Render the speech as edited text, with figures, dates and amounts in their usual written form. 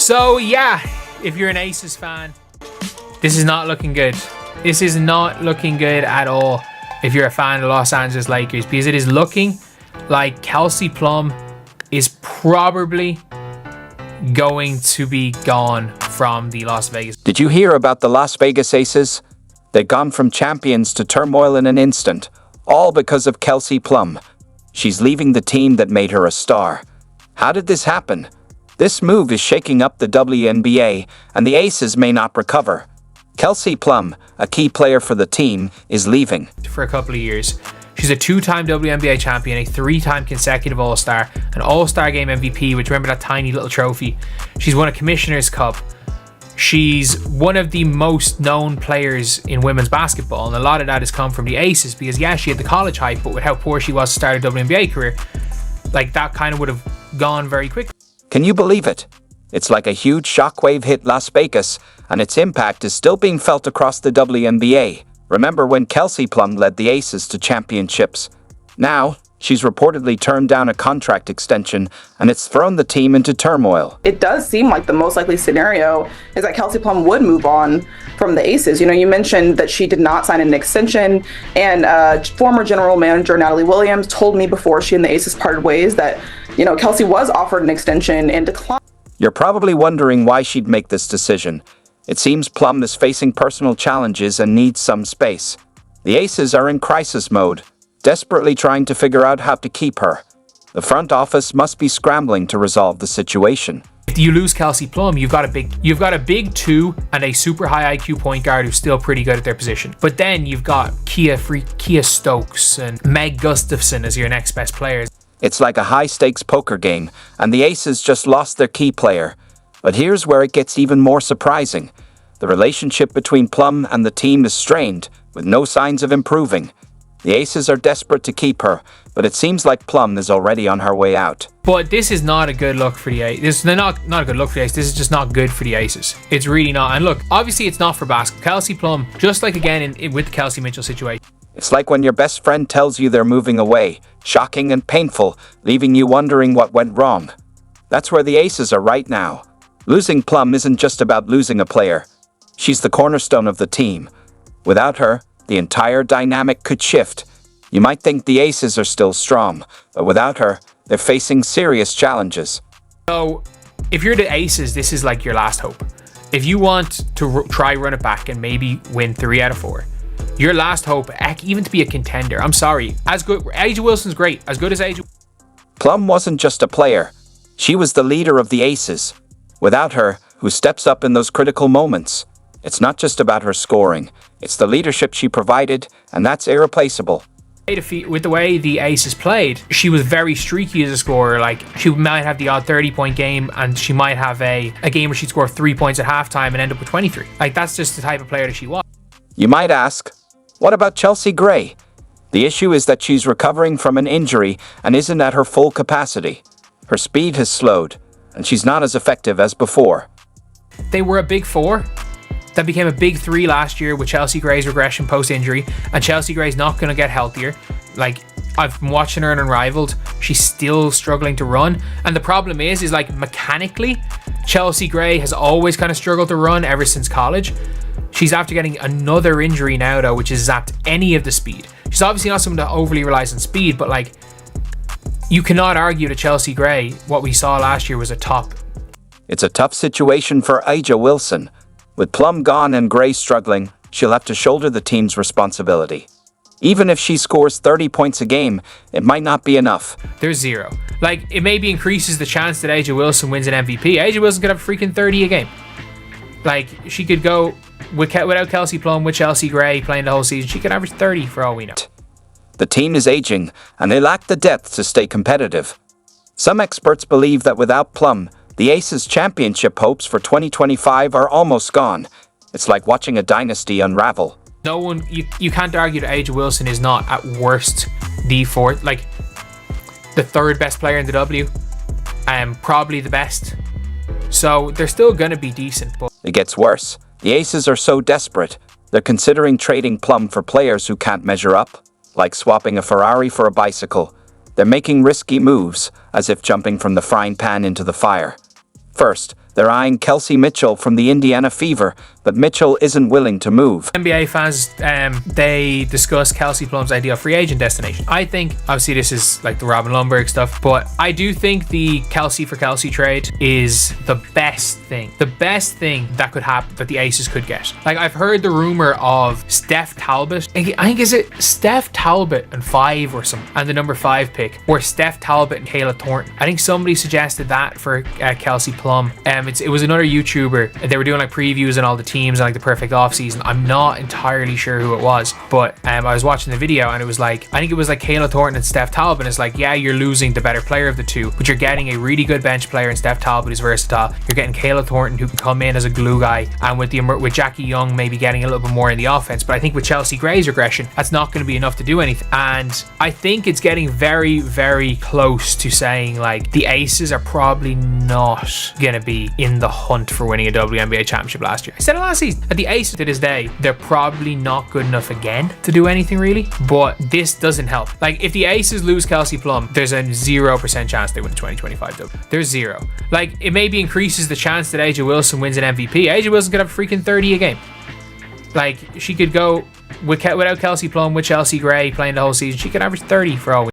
So yeah, if you're an Aces fan, this is not looking good. This is not looking good at all if you're a fan of the Los Angeles Lakers, because it is looking like Kelsey Plum is probably going to be gone from the Las Vegas. Did you hear about the Las Vegas Aces? They've gone from champions to turmoil in an instant, all because of Kelsey Plum. She's leaving the team that made her a star. How did this happen? This move is shaking up the WNBA, and the Aces may not recover. Kelsey Plum, a key player for the team, is leaving. For a couple of years. She's a 2-time WNBA champion, a 3-time consecutive All-Star, an All-Star Game MVP, which, remember that tiny little trophy. She's won a Commissioner's Cup. She's one of the most known players in women's basketball, and a lot of that has come from the Aces, because yeah, she had the college hype, but with how poor she was to start her WNBA career, like that kind of would have gone very quickly. Can you believe it? It's like a huge shockwave hit Las Vegas, and its impact is still being felt across the WNBA. Remember when Kelsey Plum led the Aces to championships? Now, she's reportedly turned down a contract extension, and it's thrown the team into turmoil. It does seem like the most likely scenario is that Kelsey Plum would move on from the Aces. You know, you mentioned that she did not sign an extension, and former general manager Natalie Williams told me before she and the Aces parted ways that, you know, Kelsey was offered an extension and declined. You're probably wondering why she'd make this decision. It seems Plum is facing personal challenges and needs some space. The Aces are in crisis mode, desperately trying to figure out how to keep her. The front office must be scrambling to resolve the situation. If you lose Kelsey Plum, you've got a big 2 and a super high IQ point guard who's still pretty good at their position. But then you've got Kia Stokes and Meg Gustafson as your next best players. It's like a high-stakes poker game, and the Aces just lost their key player. But here's where it gets even more surprising. The relationship between Plum and the team is strained, with no signs of improving. The Aces are desperate to keep her, but it seems like Plum is already on her way out. But this is not a good look for the Aces. This is not a good look for the Aces. This is just not good for the Aces. It's really not. And look, obviously it's not for basketball. Kelsey Plum, just like again with the Kelsey Mitchell situation. It's like when your best friend tells you they're moving away, shocking and painful, leaving you wondering what went wrong. That's where the Aces are right now. Losing Plum isn't just about losing a player. She's the cornerstone of the team. Without her, the entire dynamic could shift. You might think the Aces are still strong, but without her, they're facing serious challenges. So, if you're the Aces, this is like your last hope. If you want to try run it back and maybe win 3 out of 4, your last hope, heck, even to be a contender. I'm sorry. As good, A'ja Wilson's great. As good as A'ja. Plum wasn't just a player. She was the leader of the Aces. Without her, who steps up in those critical moments? It's not just about her scoring. It's the leadership she provided, and that's irreplaceable. With the way the Aces played, she was very streaky as a scorer. Like, she might have the odd 30-point game, and she might have a game where she'd score 3 points at halftime and end up with 23. Like, that's just the type of player that she was. You might ask, what about Chelsea Gray? The issue is that she's recovering from an injury and isn't at her full capacity. Her speed has slowed, and she's not as effective as before. They were a big 4 that became a big 3 last year with Chelsea Gray's regression post-injury, and Chelsea Gray's not going to get healthier. Like, I've been watching her in Unrivaled. She's still struggling to run, and the problem is like mechanically, Chelsea Gray has always kind of struggled to run ever since college. She's after getting another injury now, though, which has zapped any of the speed. She's obviously not someone that overly relies on speed, but like, you cannot argue that Chelsea Gray, what we saw last year, was a top. It's a tough situation for A'ja Wilson. With Plum gone and Gray struggling, she'll have to shoulder the team's responsibility. Even if she scores 30 points a game, it might not be enough. There's 0. Like, it maybe increases the chance that A'ja Wilson wins an MVP. A'ja Wilson could have a freaking 30 a game. Like, she could go without Kelsey Plum, with Chelsea Gray playing the whole season. She could average 30 for all we know. The team is aging, and they lack the depth to stay competitive. Some experts believe that without Plum, the Aces' championship hopes for 2025 are almost gone. It's like watching a dynasty unravel. No one, you can't argue that A'ja Wilson is not at worst the 4th, like the 3rd best player in the W, and probably the best. So they're still going to be decent, but it gets worse. The Aces are so desperate, they're considering trading Plum for players who can't measure up, like swapping a Ferrari for a bicycle. They're making risky moves, as if jumping from the frying pan into the fire. First, They're eyeing Kelsey Mitchell from the Indiana Fever, but Mitchell isn't willing to move. NBA fans, they discuss Kelsey Plum's ideal free agent destination. I think, obviously this is like the Robin Lundberg stuff, but I do think the Kelsey for Kelsey trade is the best thing that could happen, that the Aces could get. Like, I've heard the rumor of Steph Talbot. I think, is it Steph Talbot and 5 or something, and the number 5 pick, or Steph Talbot and Kayla Thornton. I think somebody suggested that for Kelsey Plum. It was another YouTuber. They were doing like previews and all the teams and like the perfect offseason. I'm not entirely sure who it was, but I was watching the video and it was like, I think it was like Kayla Thornton and Steph Talbot. It's like, yeah, you're losing the better player of the two, but you're getting a really good bench player in Steph Talbot who's versatile. You're getting Kayla Thornton who can come in as a glue guy, and with Jackie Young maybe getting a little bit more in the offense. But I think with Chelsea Gray's regression, that's not going to be enough to do anything. And I think it's getting very, very close to saying like the Aces are probably not going to be in the hunt for winning a WNBA championship last year. I said it last season. At the Aces to this day, they're probably not good enough again to do anything really, but this doesn't help. Like, if the Aces lose Kelsey Plum, there's a 0% chance they win the 2025 W. There's zero. Like, it maybe increases the chance that AJ Wilson wins an MVP. AJ Wilson could have freaking 30 a game. Like, she could go without Kelsey Plum, with Chelsea Gray playing the whole season, she could average 30 for all we